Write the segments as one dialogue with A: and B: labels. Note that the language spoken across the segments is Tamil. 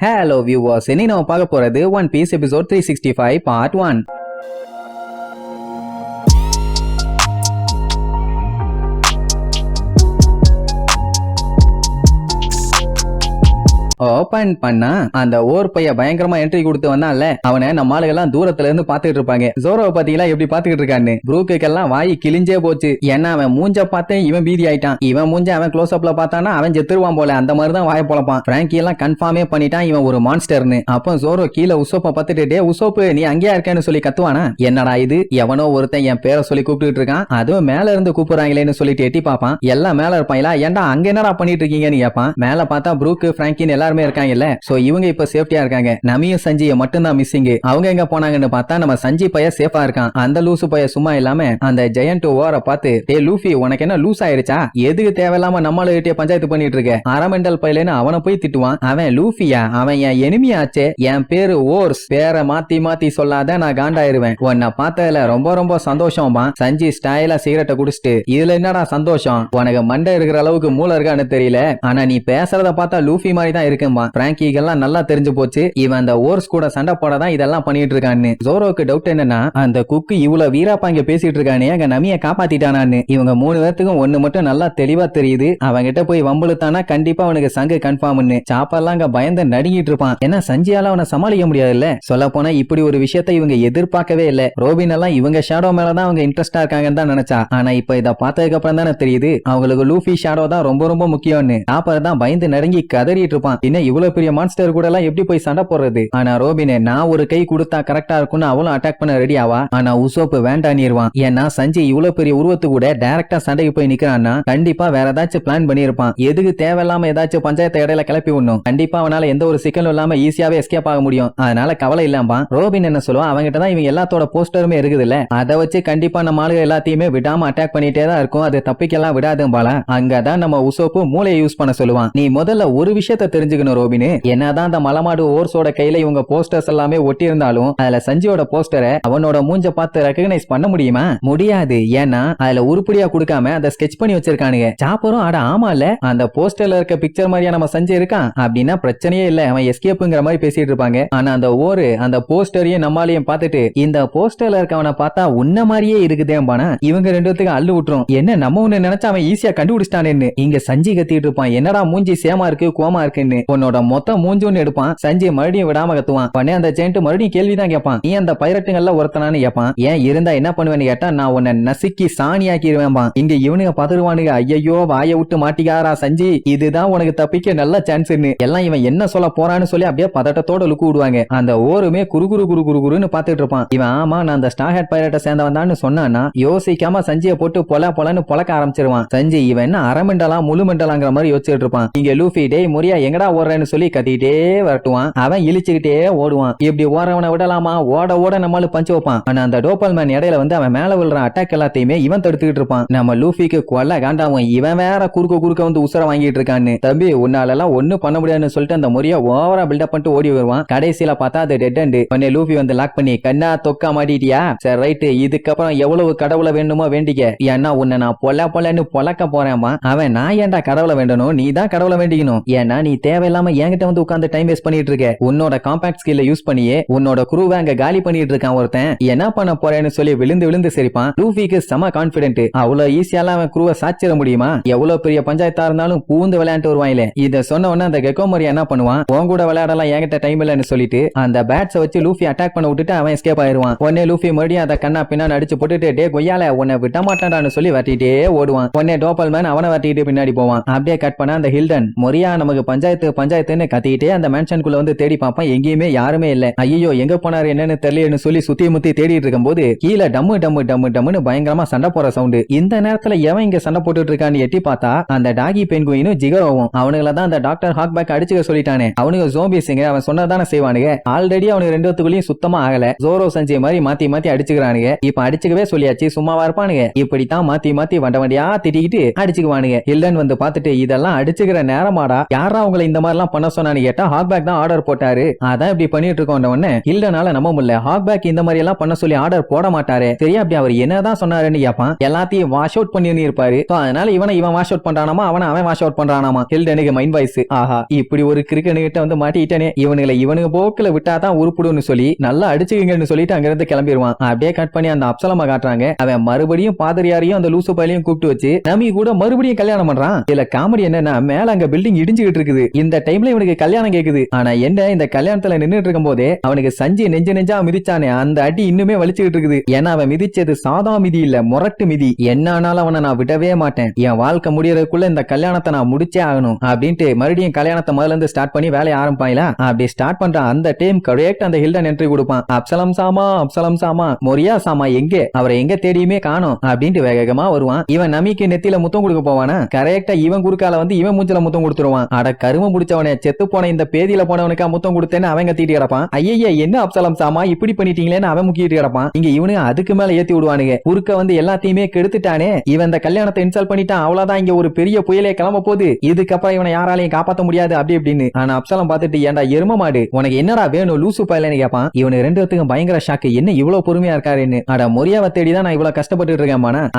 A: Hello viewers, இன்னைக்கு நம்ம பார்க்க போறது One Piece episode 365 part 1. Open பண்ணா அந்த ஓர் பைய பயங்கரமா என்ட்ரி கொடுத்து வந்தான்ல, அவனை நம்ம ஆளுகெல்லாம் தூரத்துல இருந்து பாத்துக்கிட்டு இருப்பாங்க. ஜோரோவை பாத்தீங்களா எப்படி பாத்துக்கிட்டு இருக்கான்னு. ப்ரூக்குக்கெல்லாம் வாய் கிழிஞ்சே போச்சு. ஏன்னா அவன் மூஞ்ச பார்த்தேன் இவன் பீதி ஆயிட்டான். இவன் மூஞ்ச அவன் க்ளோஸ் அப்ல பார்த்தானா அவன் செத்துருவான் போல, அந்த மாதிரிதான் வாய பொழப்பான். பிராங்கி எல்லாம் கன்ஃபார்மே பண்ணிட்டான் இவன் ஒரு மான்ஸ்டர்னு. அப்போ ஜோரோ கீழே உசோப்ப பார்த்துட்டு, டே உசோப்பு நீ அங்கேயா இருக்கேன்னு சொல்லி கத்துவானா. என்னடா இது, எவனோ ஒருத்தன் என் பேரை சொல்லி கூப்பிட்டு இருக்கான், அதுவும் மேல இருந்து கூப்பிடுறாங்களேன்னு சொல்லிட்டு எட்டி பாப்பான். எல்லாம் மேல இருப்பாங்களா, ஏன்டா அங்க என்னடா பண்ணிட்டு இருக்கீங்கன்னு கேட்பான். மேல பார்த்தா ப்ரூக் பிராங்கின் எல்லாருமே இருக்காங்கல்ல. சோ இவங்க இப்ப சேஃப்டியா இருக்காங்க. நமியும் சஞ்சியை மட்டும் தான் மிஸ்ஸிங். அவங்க எங்க போனாங்கன்னு பார்த்தா நம்ம சஞ்சி பைய சேஃபா இருக்கான். அந்த லூசு பைய சும்மா இல்லாம அந்த ஜெயண்ட் ஓர பார்த்து, டே லூஃபி உனக்கு என்ன லூஸ் ஆயிருச்சா, எதுக்கு தேவையில்லாம நம்மளுகிட்டே பஞ்சாயத்து பண்ணிட்டு இருக்க, அரமெண்டல் பையலன்னு அவனை போய் திட்டுவான். அவன் லூஃபியா, அவன் என் எனிமி ஆச்சே, என் பேரு ஓர்ஸ், பேரை மாத்தி மாத்தி சொல்லாத நான் காண்டாயிருவேன். உன்னை பார்த்ததுல ரொம்ப ரொம்ப சந்தோஷமா. சஞ்சி ஸ்டைலா சிகரெட்டை குடிச்சிட்டு, இதுல என்னடா சந்தோஷம், உனக்கு மண்டை இருக்கிற அளவுக்கு மூளை இருக்கான்னு தெரியல, ஆனா நீ பேசுறத பார்த்தா லூஃபி மாதிரி தான் இருக்குமா. பிராங்கிக்கெல்லாம் நல்லா தெரிஞ்சு போச்சு இவன் அந்த ஓர்ஸ் கூட சண்டை போடதான் இதெல்லாம் பண்ணிட்டு இருக்கான்னு. ஜோரோக்கு டவுட் என்னன்னா, அந்த குக்கு இவ்வளவு வீராப்பாங்க பேசிட்டு இருக்கானே அங்க நமிய காப்பாத்திட்டானான்னு. இவங்க 3 பேர்த்துக்கும் ஒண்ணு மட்டும் நல்லா தெளிவா தெரியுது, அவங்கிட்ட போய் வம்புழுத்தானா கண்டிப்பா அவனுக்கு சங்கு கன்ஃபார்ம்னு. சாப்பர்லாம் அங்க பயந்து நடுங்கிட்டு இருப்பான். ஏன்னா சஞ்சியால அவனை சமாளிக்க முடியாது இல்ல. சொல்ல போனா இப்படி ஒரு விஷயத்தை இவங்க எதிர்பார்க்கவே இல்ல. ரோபின் எல்லாம் இவங்க ஷேடோ மேலதான் அவங்க இன்ட்ரெஸ்டா இருக்காங்கன்னு தான் நினைச்சா. ஆனா இப்ப இதை பார்த்ததுக்கு அப்புறம் தானே தெரியுது அவங்களுக்கு லூஃபி ஷேடோ தான் ரொம்ப ரொம்ப முக்கியம்னு. சாப்பர் தான் பயந்து நடுங்கி கதறிட்டு இருப்பான். என்ன இவ்வளவு பெரிய மான்ஸ்டர் கூட எல்லாம் எப்படி போய் சண்டை போடுறது. ஆனா ரோபினே நான் ஒரு கை கொடுத்தா கரெக்டா இருக்கும்னு அவளும் அட்டாக் பண்ண ரெடி ஆவா. ஆனா உசோப்பு வேண்டானிருவான். ஏன்னா சஞ்சய் இவ்வளவு பெரிய உருவத்து கூட டைரக்டா சண்டைக்கு போய் நிக்கிறான்னா கண்டிப்பா வேற ஏதாச்சும் பிளான் பண்ணிருப்பான். எதுக்கு தேவையில்லாம ஏதாச்சும் பஞ்சாயத்து இடையில கிளப்பி விடணும். கண்டிப்பா அவனால எந்த ஒரு சிக்கலும் இல்லாம ஈஸியாவே எஸ்கேப் ஆக முடியும். அதனால கவலை இல்லாம ரோபின் என்ன சொல்லுவான், அவங்கிட்ட தான் இவங்க எல்லாத்தோட போஸ்டருமே இருக்குது இல்ல, அதை வச்சு கண்டிப்பா நம்ம ஆளுங்க எல்லாத்தையுமே விடாம அட்டாக் பண்ணிட்டே தான் இருக்கும், அது தப்பிக்கலாம் விடாதும்பால. அங்கதான் நம்ம உசோப்பு மூளையை யூஸ் பண்ண சொல்லுவான். நீ முதல்ல ஒரு விஷயத்தை தெரிஞ்சுக்கணும் ரோபின், என்னதான் அந்த மலமாடு ஓர்ஸோட கையில இவங்க போஸ்டர்ஸ் எல்லாமே ஒட்டி இருந்தாலும் அதுல சஞ்சியோட போஸ்டரை அவனோட மூஞ்ச பார்த்து ரெகக்னைஸ் பண்ண முடியுமா? முடியாது. ஏன்னா அதுல உருப்படியா கொடுக்காம அதை ஸ்கெட்ச் பண்ணி வச்சிருக்கானுங்க. சாப்பரும் அட ஆமா இல்ல, அந்த போஸ்டர்ல இருக்க பிக்சர் மாதிரியா நம்ம சஞ்சய் இருக்கான் அப்படின்னா பிரச்சனையே இல்ல, அவன் எஸ்கேப்புங்கிற மாதிரி பேசிட்டு இருப்பாங்க. ஆனா அந்த அந்த போஸ்டரையும் நம்மளையும் பார்த்துட்டு இந்த போஸ்டர்ல இருக்கவனை பார்த்தா உன்ன மாதிரியே இருக்குதேம்பானா இவங்க ரெண்டு பேத்துக்கு அள்ளு விட்டுரும். என்ன நம்ம ஒண்ணு நினைச்சா அவன் ஈஸியா கண்டுபிடிச்சிட்டானேன்னு. இங்க சஞ்சி கத்திட்டு இருப்பான், என்னடா மூஞ்சி சேமா இருக்கு கோமா இருக்குன்னு. உன்னோட மொத்த மூஞ்சுன்னு எடுப்பான். சஞ்சய் மறுபடியும் விடாம கத்துவான். பண்ணே அந்த ஜெயண்ட் மறுபடியும் கேள்விதான் கேட்பான், நீ அந்த பைரட்டுங்கள்ல ஒருத்தனான்னு கேட்பான். ஏன் இருந்தா என்ன பண்ணுவேன்னு கேட்டா, நான் உன்னை நசுக்கி சாணியாக்கிடுவேன். இங்க இவனுங்க பதறுவானுங்க, ஐயோ வாயை விட்டு மாட்டிக்காரா சஞ்சி, இதுதான் உனக்கு தப்பிக்க நல்ல சான்ஸ்ன்னு. எல்லாம் இவன் என்ன சொல்ல போறான்னு சொல்லி அப்படியே பதட்டத்தோட லுக்கு விடுவாங்க. அந்த ஓருமே குறுகுறுன்னு பாத்துட்டு இருப்பான். இவன் ஆமா நான் அந்த ஸ்டார் ஹெட் பைரட்டை சேர்ந்தவன் தான் சொன்னானா யோசிக்காம சஞ்சியை போட்டு பொலன்னு பொழக்க ஆரம்பிச்சிருவான். சஞ்சி இவன் என்ன அரமெண்டலா முழு மெண்டலாங்கிற மாதிரி யோசிச்சுட்டு இருப்பான். இங்க லூஃபி டே முறியா எங்கடா ஓடுறேன்னு சொல்லி கத்திட்டே வரட்டுவான். அவன் இழிச்சுக்கிட்டே ஓடுவான். இப்படி ஓடுறவனை விடலாமா, ஓட நம்மளு பஞ்சு வைப்பான். ஆனா அந்த டோப்பல் மேன் இடையில வந்து அவன் மேல விழுற அட்டாக் எல்லாத்தையுமே இவன் தடுத்துக்கிட்டு இருப்பான். நம்ம லூஃபிக்கு கொல்ல காண்டாவும், இவன் வேற குறுக்க வந்து உசர வாங்கிட்டு இருக்கான்னு. தம்பி உன்னால எல்லாம் ஒண்ணு பண்ண முடியாதுன்னு சொல்லிட்டு அந்த முறையா ஓவரா பில்டப் பண்ணிட்டு ஓடி வருவான். கடைசியில பார்த்தா அது டெட் எண்ட். உடனே லூஃபி வந்து லாக் பண்ணி, கண்ணா தொக்கா மாட்டிட்டியா, சரி ரைட்டு இதுக்கப்புறம் எவ்வளவு கடவுளை வேண்டுமோ வேண்டிக்க, ஏன்னா உன்னை நான் பொல்லன்னு பொழக்க போறேன்மா. அவன் நான் ஏன்டா கடவுளை வேண்டணும், நீ தான் கடவுளை வேண்டிக்கணும். ஏன்னா நீ தேவையில்லாம என்கிட்ட வந்து உட்கார்ந்து டைம் வேஸ்ட் பண்ணிட்டு இருக்க. உன்னோட காம்பாக்ட் ஸ்கில்ல யூஸ் பண்ணியே உன்னோட குரூவை அங்க காலி பண்ணிட்டு இருக்கான் ஒருத்தன், என்ன பண்ண போறேன்னு சொல்லி விழுந்து சிரிப்பான். லூஃபிக்கு செம கான்பிடென்ட், அவ்வளவு ஈஸியால அவன் குரூவை சாச்சிட முடியுமா, எவ்வளவு பெரிய பஞ்சாயத்தா இருந்தாலும் பூந்து விளையாண்டு வருவாயில. இத சொன்ன உடனே அந்த கெக்கோமரி என்ன பண்ணுவான், உன் கூட விளையாடலாம் என்கிட்ட டைம் இல்லன்னு சொல்லிட்டு அந்த பேட்ஸை வச்சு லூஃபி அட்டாக் பண்ண விட்டுட்டு அவன் எஸ்கேப் ஆயிருவான். உடனே லூஃபி மறுபடியும் அதை கண்ணா பின்னாடி அடிச்சு போட்டுட்டு, டே கொய்யால உன்னை விட மாட்டான்னு சொல்லி வட்டிட்டே ஓடுவான். உடனே டோப்பல் மேன் அவனை வட்டிட்டு பின்னாடி போவான். அப்படியே கட் பண்ண அந்த ஹில்டன் மொரியா நமக்கு பஞ்சாயத்துன்னு கத்திட்டே அந்த மேன்ஷனுக்குள்ள வந்து தேடி பார்ப்பான். எங்கேயுமே யாருமே இல்ல. ஐயோ எங்க போனாரு என்னன்னு தெரியலன்னு சொல்லி சுத்தி முத்தி தேடிட்டு இருக்கும் போது கீழே டம்முன்னு பயங்கரமா சண்டை போற சவுண்ட். இந்த நேரத்துல எவன் இங்க சண்டை போட்டுட்டு இருக்கான்னு எட்டி பார்த்தா அந்த டாகி பென்குயினும் ஜிகரோவும். அவனுங்கள தான் அந்த டாக்டர் ஹாக்பேக் அடிச்சுக்க சொல்லிட்டானே. அவனுங்க ஜோம்பிஸ்ங்க, அவன் சொன்னதானே செய்வானுங்க. ஆல்ரெடி அவனுக்கு ரெண்டு பேத்துக்குள்ளயும் சுத்தமா ஆகல. ஜோரோ சஞ்சய் மாதிரி மாத்தி அடிச்சுக்கிறானுங்க. இப்ப அடிச்சுக்கவே சொல்லியாச்சு, சும்மாவா இருப்பானுங்க. இப்படித்தான் மாத்தி வண்டியா திட்டிக்கிட்டு அடிச்சுக்குவானுங்க. இல்லன்னு வந்து பாத்துட்டு, இதெல்லாம் அடிச்சுக்கிற நேரமாடா, யாரா அவங்களை இந்த இந்த மாதிரி எல்லாம் பண்ண சொன்னான்னு கேட்டா ஹாக்பேக் தான் ஆர்டர் போட்டாரு, அதான் இப்படி பண்ணிட்டு இருக்கோம் உடனே ஹில்டனால நம்ப முடியல. ஹாக்பேக் இந்த மாதிரி எல்லாம் பண்ண சொல்லி ஆர்டர் போட மாட்டாரு, சரியா அப்படி அவர் என்னதான் சொன்னாருன்னு கேட்பான். எல்லாத்தையும் வாஷ் அவுட் பண்ணி இருப்பாரு. அதனால இவன் வாஷ் அவுட் பண்றானாமா, அவன் வாஷ் அவுட் பண்றானாமா. ஹில்டனுக்கு மைண்ட் வாய்ஸ், ஆஹா இப்படி ஒரு கிரிக்கெட் வந்து மாட்டிட்டேனே, இவனுக்கு போக்குல விட்டாதான் உருப்புடுன்னு சொல்லி நல்லா அடிச்சுக்கங்கன்னு சொல்லிட்டு அங்க இருந்து கிளம்பிடுவான். அப்படியே கட் பண்ணி அந்த அப்சலமா காட்டுறாங்க. அவன் மறுபடியும் பாதிரியாரையும் அந்த லூசு பையலையும் கூப்பிட்டு வச்சு நமி கூட மறுபடியும் கல்யாணம் பண்றான். இதுல காமெடி என்னன்னா, மேல அங்க பில்டிங் இடிஞ்சுகிட்டு இருக்குது, இந்த டைம்ல இவனுக்கு கல்யாணம் கேக்குது. ஆனா என்ன, இந்த கல்யாணத்துல நின்னுட்டு இருக்கும் போதே அவனுக்கு சஞ்சி நெஞ்சா மிதிச்சானே, அந்த அடி இன்னுமே வலிச்சுக்கிட்டு இருக்குது. ஏன்னா அவன் மிதிச்சது சாதா மிதி இல்ல, முரட்டு மிதி. என்ன ஆனாலும் அவனை நான் விடவே மாட்டேன், என் வாழ்க்கை முடியறதுக்குள்ள இந்த கல்யாணத்தை நான் முடிச்சே ஆகணும் அப்படின்ட்டு மறுபடியும் கல்யாணத்தை முதல்ல இருந்து ஸ்டார்ட் பண்ணி வேலையை ஆரம்பிப்பாங்களா. அப்படி ஸ்டார்ட் பண்றான். அந்த டைம் கரெக்ட் அந்த ஹில்டன் என்ட்ரி கொடுப்பான். அப்சலம் சாமா மொரியா சாமா எங்கே, அவரை எங்க தேடியுமே காணோம் அப்படின்ட்டு வேகமா வருவான். இவன் நமிக்கு நெத்தியில முத்தம் கொடுக்க போவானா, கரெக்டா இவன் குறுக்கால வந்து இவன் மூஞ்சில முத்தம் கொடுத்துருவான். அட கரும முடிச்சவனே, செத்து போன இந்த பேதியில போனவனுக்கா முத்தம் கொடுத்தேன்னு அவன் கத்திட்டு கிடப்பான். ஐயா என்ன அப்சலம் சாமா இப்படி பண்ணிட்டீங்களேன்னு அவன் முக்கிட்டு கிடப்பான். இங்க இவனு அதுக்கு மேல ஏத்தி விடுவானுங்க. குறுக்க வந்து எல்லாத்தையுமே கெடுத்துட்டானே, இவன் இந்த கல்யாணத்தை இன்ஸ்டால் பண்ணிட்டான், அவ்வளவுதான் இங்க ஒரு பெரிய புயலே கிளம்ப போகுது, இதுக்கப்புறம் இவனை யாராலையும் காப்பாத்த முடியாது அப்படி இப்படின்னு. ஆனா அப்சலம் பார்த்துட்டு, ஏன்டா எரும மாடு, உனக்கு என்னடா வேணும் லூசு பயலன்னு கேட்பான். இவனு ரெண்டு பேத்துக்கும் பயங்கர ஷாக்கு, என்ன இவ்வளவு பொறுமையா இருக்காருன்னு. அட மொரியாவை தேடிதான் நான் இவ்வளவு கஷ்டப்பட்டு இருக்கேன்.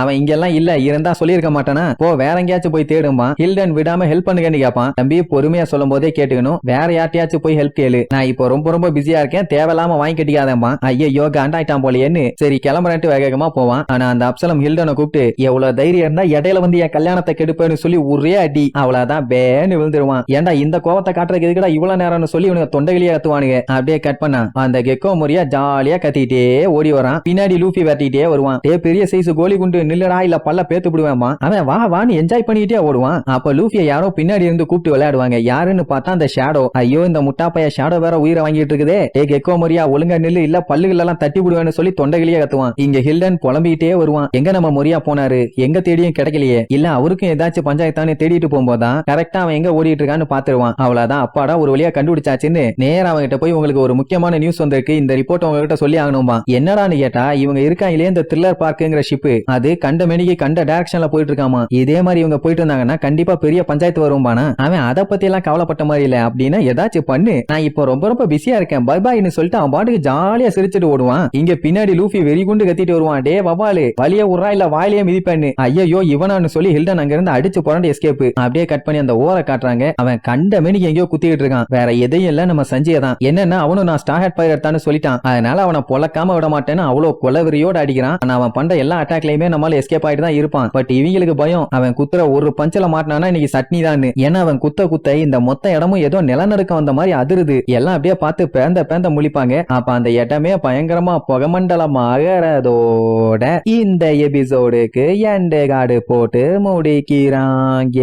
A: அவன் இங்க எல்லாம் இல்ல, இருந்தா சொல்லிருக்க மாட்டானா, போ வேற எங்கேயாச்சும் போய் தேடுமா. ஹில்டன் விடாம ஹெல்ப் பண்ணுங்கன்னு கேட்பான். தம்பி பொறுமையா சொல்லும் போதே கேட்டுக்கணும், வேற யார்ட்டையாச்சும் போய் ஹெல்ப் கேளு, நான் இப்போ ரொம்ப பிஸியா இருக்கேன், தேவையில்லாம வாங்கி கட்டிக்காதேன்பா. ஐயோ காண்டாயிட்டான் போலேன்னு சரி கிளம்புறேன்ட்டு வேகமா போவான். ஆனா அந்த அப்சலம் ஹில்டனை கூப்பிட்டு, எவ்வளவு தைரியம் இருந்தா இடையில வந்து என் கல்யாணத்தை கெடுப்பேன்னு சொல்லி ஒரே அடி, அவ்வளவுதான் பேன்னு விழுந்துருவான். ஏன்டா இந்த கோவத்தை காட்டுறதுக்கு எதுக்குடா இவ்வளவு நேரம்னு சொல்லி இவனுக்கு தொண்டைகளியே கத்துவானுங்க. அப்படியே கட் பண்ணா அந்த கெக்கோ முறையா ஜாலியா கத்திட்டே ஓடி வரான். பின்னாடி லூஃபி வரட்டிட்டே வருவான். பெரிய சைஸ் கோலி குண்டு நில்லடா இல்ல பல்ல பேத்து விடுவாமா. அவன் வான்னு என்ஜாய் பண்ணிட்டே ஓடுவான். அப்ப லூஃபியை யாரோ பின்னாடி இருந்து கூப்பிட்டு விளையாடுவாங்க. யாருன்னு பார்த்தா அந்த ஷேடோ. ஐயோ இந்த முட்டாப்பைய ஷேடோ வேற உயிரை வாங்கிட்டு இருக்குதே, கெக்கோ முறையா ஒழுங்கா நில்லு இல்ல பல்லுகள் எல்லாம் தட்டி விடுவேன்னு சொல்லி தொண்டைகளியே கத்துவான். இங்க ஹில்டன் புலம்பிட்டே வருவான். எங்க நம்ம முறையா போனாரு, எங்க தேடியும் கிடைக்கலையே, இல்ல அவருக்கும் ஏதாச்சும் பஞ்சாயத்தானு தேடிட்டு போகும்போதான் கரெக்டா அவன் எங்க ஓடிட்டு இருக்கான்னு பாத்துருவான். அவ்வளவுதான், அப்பாடா ஒரு வழியா கண்டுபிடிச்சாச்சுன்னு நேரா அவங்கிட்ட போய், உங்களுக்கு ஒரு முக்கியமான நியூஸ் வந்திருக்கு, இந்த ரிப்போர்ட் உங்ககிட்ட சொல்லி ஆகணும்பா. என்னடான்னு கேட்டா, இவங்க இருக்காங்களே இந்த த்ரில்லர் பார்க்குங்கிற ஷிப், அது கண்ட மெனிக்கு கண்ட டைரக்ஷன்ல போயிட்டு இருக்காமா. இதே மாதிரி இவங்க போயிட்டு இருந்தாங்கன்னா கண்டிப்பா பெரிய பஞ்சாயத்து வரும்பானா. அவன் அதை பத்தி எல்லாம் கவலைப்பட்ட மாதிரி இல்ல, அப்படின்னா ஏதாச்சும் பண்ணு, நான் இப்போ ரொம்ப பிஸியா இருக்கேன் பை பாய்னு சொல்லிட்டு அவன் பாட்டுக்கு ஜாலியா சிரிச்சுட்டு ஓடுவான். இங்க பின்னாடி லூஃபி வெறி குண்டு கத்திட்டு வருவான். டே வவாலு வலிய உர்றா இல்ல வாயிலேயே மிதிப்பேன்னு. ஐயோ இவனான்னு சொல்லி ஹில்டன் அங்க இருந்து அடிச்சு புரண்டு எஸ்கேப். அப்படியே கட் பண்ணி அந்த ஓரை காட்டுறாங்க. அவன் கண்ட மெனிக்கு எங்கேயோ குத்திட்டு இருக்கான். வேற எதையும் இல்ல, நம்ம சஞ்சய் தான். என்னன்னா அவனும் நான் ஸ்டார் ஹெட் பையர் எடுத்தான்னு சொல்லிட்டான், அதனால அவனை பொழக்காம விட மாட்டேன்னு அவ்வளவு கொலவெறியோட அடிக்கிறான். ஆனா அவன் பண்ற எல்லா அட்டாக்லயுமே நம்மளால எஸ்கேப் ஆயிட்டு தான் இருப்பான். பட் இவங்களுக்கு பயம், அவன் குத்துற ஒரு பஞ்சல மாட்டினானா இன்னைக்கு சட்னி தான். ஏன்னா அவன் குத்த இந்த மொத்த இடமும் ஏதோ நிலநடுக்க வந்த மாதிரி அதிருது. எல்லாம் அப்படியே பார்த்து பேந்த முழிப்பாங்க. அப்ப அந்த இடமே பயங்கரமா புகமண்டலமாகறதோட இந்த எபிசோடுக்கு எண்ட் கார்டு போட்டு முடிக்கிறாங்க.